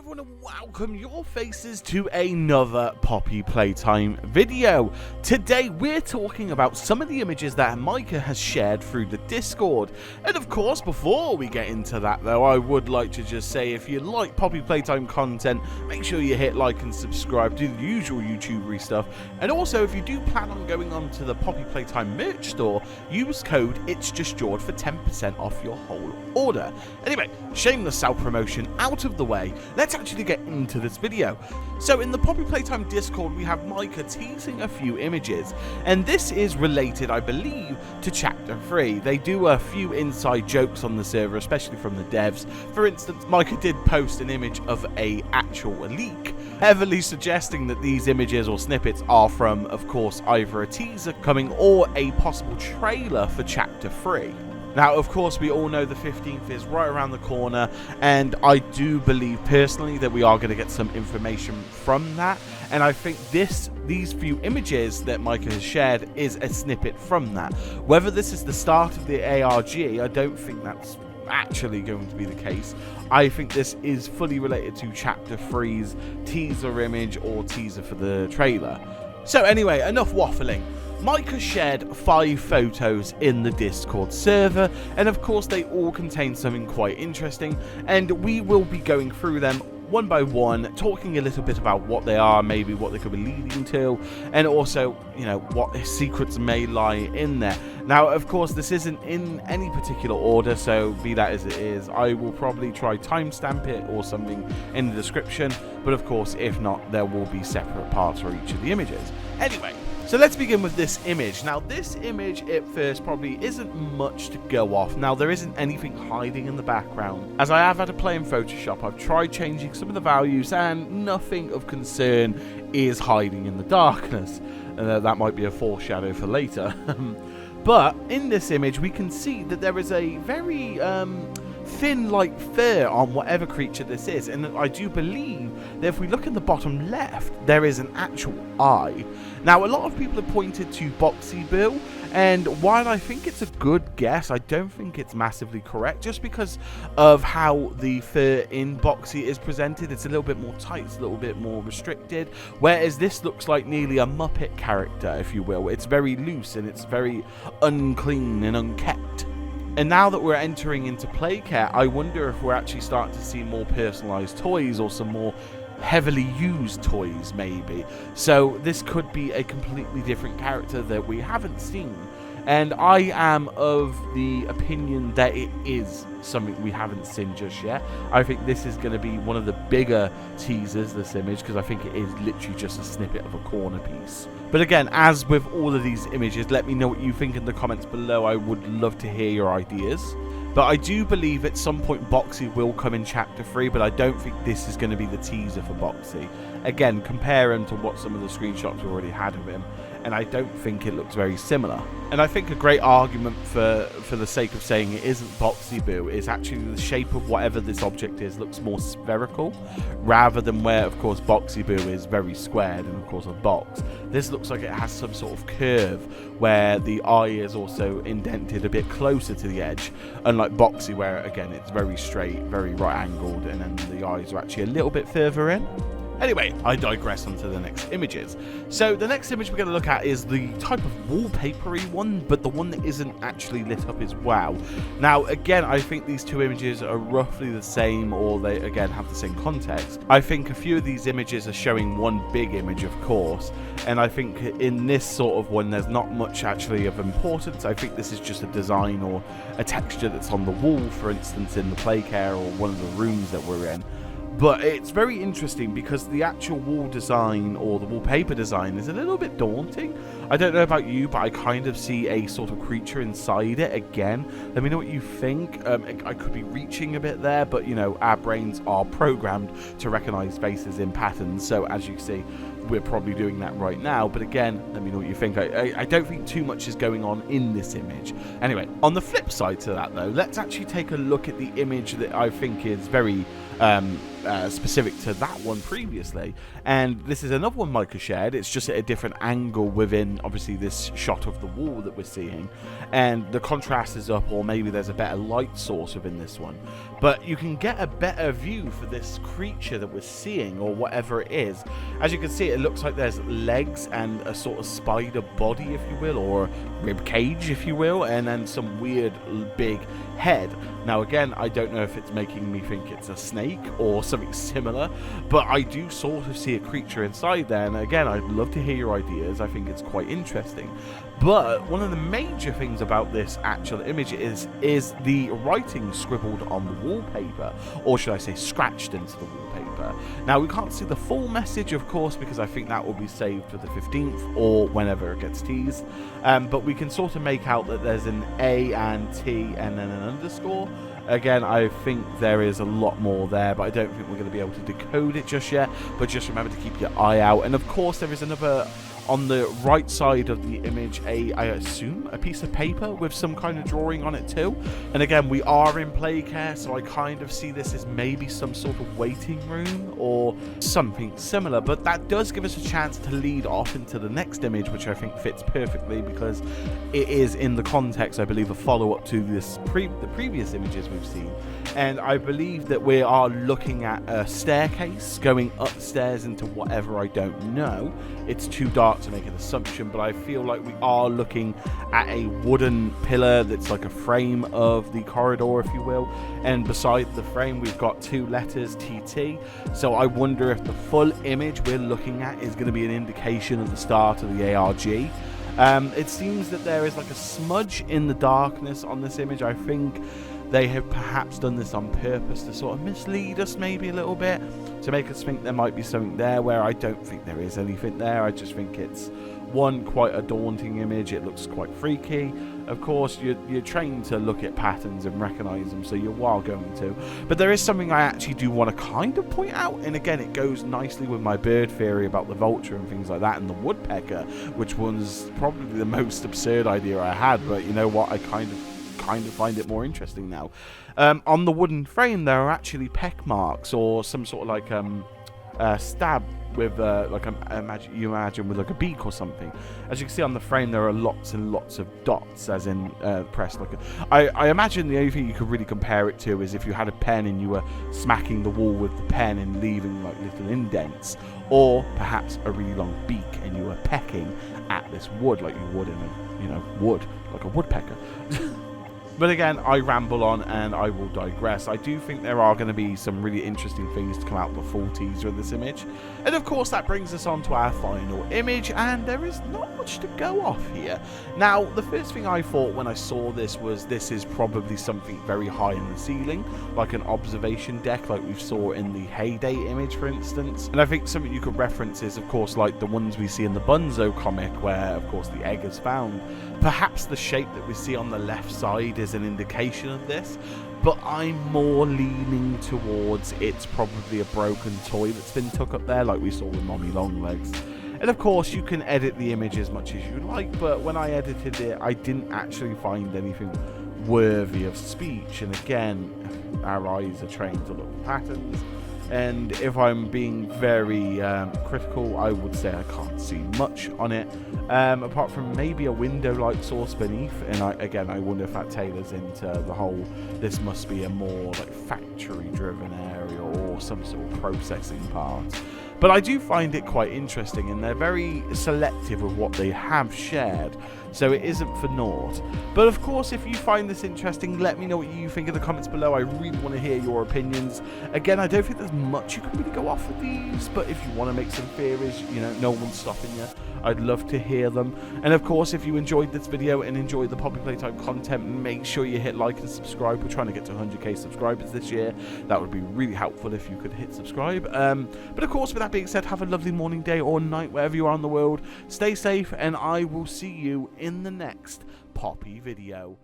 everyone, and welcome your faces to another Poppy Playtime video. Today we're talking about some of the images that Micah has shared through the Discord. And of course, before we get into that though, I would like to just say, if you like Poppy Playtime content, make sure you hit like and subscribe, do the usual YouTubery stuff. And also, if you do plan on going on to the Poppy Playtime merch store, use code IT'sJustJord for 10% off your whole order. Anyway, shameless self-promotion out of the way, let's actually get into this video. So in the Poppy Playtime Discord, we have Micah teasing a few images, and this is related, I believe, to Chapter 3. They do a few inside jokes on the server, especially from the devs. For instance, Micah did post an image of a actual leak, heavily suggesting that these images or snippets are from, of course, either a teaser coming or a possible trailer for Chapter 3. Now, of course, we all know the 15th is right around the corner, and I do believe personally that we are going to get some information from that. And I think these few images that Micah has shared is a snippet from that. Whether this is the start of the ARG, I don't think that's actually going to be the case. I think this is fully related to Chapter 3's teaser image or teaser for the trailer. So anyway, enough waffling. Micah shared 5 photos in the Discord server, and of course they all contain something quite interesting, and we will be going through them one by one, talking a little bit about what they are, maybe what they could be leading to, and also, you know, what secrets may lie in there. Now, of course, this isn't in any particular order, so be that as it is, I will probably try timestamp it or something in the description, but of course, if not, there will be separate parts for each of the images. Anyway, so let's begin with this image. Now, this image at first probably isn't much to go off. Now, there isn't anything hiding in the background. As I have had to play in Photoshop, I've tried changing some of the values, and nothing of concern is hiding in the darkness. That might be a foreshadow for later. But in this image, we can see that there is a very thin like fur on whatever creature this is, and I do believe that if we look in the bottom left, there is an actual eye. Now, a lot of people have pointed to Boxy Bill, and while I think it's a good guess, I don't think it's massively correct, just because of how the fur in Boxy is presented. It's a little bit more tight, it's a little bit more restricted, whereas this looks like nearly a Muppet character, if you will. It's very loose and it's very unclean and unkept. And now that we're entering into play care, I wonder if we're actually starting to see more personalized toys or some more heavily used toys maybe. So this could be a completely different character that we haven't seen. And I am of the opinion that it is something we haven't seen just yet. I think this is going to be one of the bigger teasers, this image, because I think it is literally just a snippet of a corner piece. But again, as with all of these images, let me know what you think in the comments below. I would love to hear your ideas. But I do believe at some point Boxy will come in Chapter 3, but I don't think this is going to be the teaser for Boxy. Again, compare him to what some of the screenshots we already had of him, and I don't think it looks very similar. And I think a great argument for the sake of saying it isn't Boxy Boo is actually the shape of whatever this object is looks more spherical, rather than where, of course, Boxy Boo is very squared and, of course, a box. This looks like it has some sort of curve where the eye is also indented a bit closer to the edge, unlike Boxy where, again, it's very straight, very right-angled, and then the eyes are actually a little bit further in. Anyway, I digress onto the next images. So the next image we're going to look at is the type of wallpapery one, but the one that isn't actually lit up as well. Now, again, I think these two images are roughly the same, or they, again, have the same context. I think a few of these images are showing one big image, of course, and I think in this sort of one, there's not much actually of importance. I think this is just a design or a texture that's on the wall, for instance, in the playcare or one of the rooms that we're in. But it's very interesting because the actual wall design or the wallpaper design is a little bit daunting. I don't know about you, but I kind of see a sort of creature inside it again. Let me know what you think. I could be reaching a bit there, but, you know, our brains are programmed to recognize faces in patterns. So as you see, we're probably doing that right now. But again, let me know what you think. I don't think too much is going on in this image. Anyway, on the flip side to that, though, let's actually take a look at the image that I think is very specific to that one previously, and this is another one Micah shared. It's just at a different angle within obviously this shot of the wall that we're seeing, and the contrast is up, or maybe there's a better light source within this one, but you can get a better view for this creature that we're seeing, or whatever it is. As you can see, it looks like there's legs and a sort of spider body, if you will, or rib cage, if you will, and then some weird big head. Now again, I don't know if it's making me think it's a snake or something similar, but I do sort of see a creature inside there, and again, I'd love to hear your ideas. I think it's quite interesting. But one of the major things about this actual image is the writing scribbled on the wallpaper, or should I say scratched into the wallpaper. Now we can't see the full message, of course, because I think that will be saved for the 15th or whenever it gets teased, but we can sort of make out that there's an A and T and then an underscore. Again, I think there is a lot more there, but I don't think we're going to be able to decode it just yet. But just remember to keep your eye out. And of course, there is another, on the right side of the image, I assume a piece of paper with some kind of drawing on it too. And again, we are in Playcare, so I kind of see this as maybe some sort of waiting room or something similar. But that does give us a chance to lead off into the next image, which I think fits perfectly because it is in the context, I believe, a follow-up to this the previous images we've seen. And I believe that we are looking at a staircase going upstairs into whatever, I don't know. It's too dark to make an assumption, but I feel like we are looking at a wooden pillar that's like a frame of the corridor, if you will, and beside the frame we've got two letters, TT. So I wonder if the full image we're looking at is going to be an indication of the start of the ARG. It seems that there is like a smudge in the darkness on this image. I think they have perhaps done this on purpose to sort of mislead us maybe a little bit, to make us think there might be something there where I don't think there is anything there. I just think it's, one, quite a daunting image. It looks quite freaky. Of course, you're trained to look at patterns and recognize them, so you are going to. But there is something I actually do want to kind of point out, and again, it goes nicely with my bird theory about the vulture and things like that, and the woodpecker, which was probably the most absurd idea I had, but you know what, I kind of find it more interesting now. On the wooden frame there are actually peck marks, or some sort of like stab with like imagine with like a beak or something. As you can see on the frame, there are lots and lots of dots, as in pressed like I imagine the only thing you could really compare it to is if you had a pen and you were smacking the wall with the pen and leaving like little indents, or perhaps a really long beak and you were pecking at this wood like you would in a wood, like a woodpecker. But again, I ramble on and I will digress. I do think there are going to be some really interesting things to come out the full teaser of this image. And of course, that brings us on to our final image, and there is not much to go off here. Now, the first thing I thought when I saw this was this is probably something very high in the ceiling, like an observation deck like we saw in the Heyday image, for instance. And I think something you could reference is, of course, like the ones we see in the Bunzo comic, where, of course, the egg is found. Perhaps the shape that we see on the left side is an indication of this, but I'm more leaning towards it's probably a broken toy that's been tucked up there, like we saw with Mommy Longlegs. And of course, you can edit the image as much as you like, but when I edited it, I didn't actually find anything worthy of speech. And again, our eyes are trained to look at patterns, and if I'm being very critical, I would say I can't see much on it, apart from maybe a window light source beneath. And I wonder if that tailors into the whole, this must be a more like factory driven area or some sort of processing part. But I do find it quite interesting, and they're very selective with what they have shared, so it isn't for naught. But of course, if you find this interesting, let me know what you think in the comments below. I really want to hear your opinions. Again, I don't think there's much you can really go off with these, but if you want to make some theories, no one's stopping you. I'd love to hear them. And of course, if you enjoyed this video and enjoyed the Poppy Playtime content, make sure you hit like and subscribe. We're trying to get to 100k subscribers this year. That would be really helpful if you could hit subscribe. But of course, with that being said, have a lovely morning, day or night, wherever you are in the world. Stay safe, and I will see you in the next Poppy video.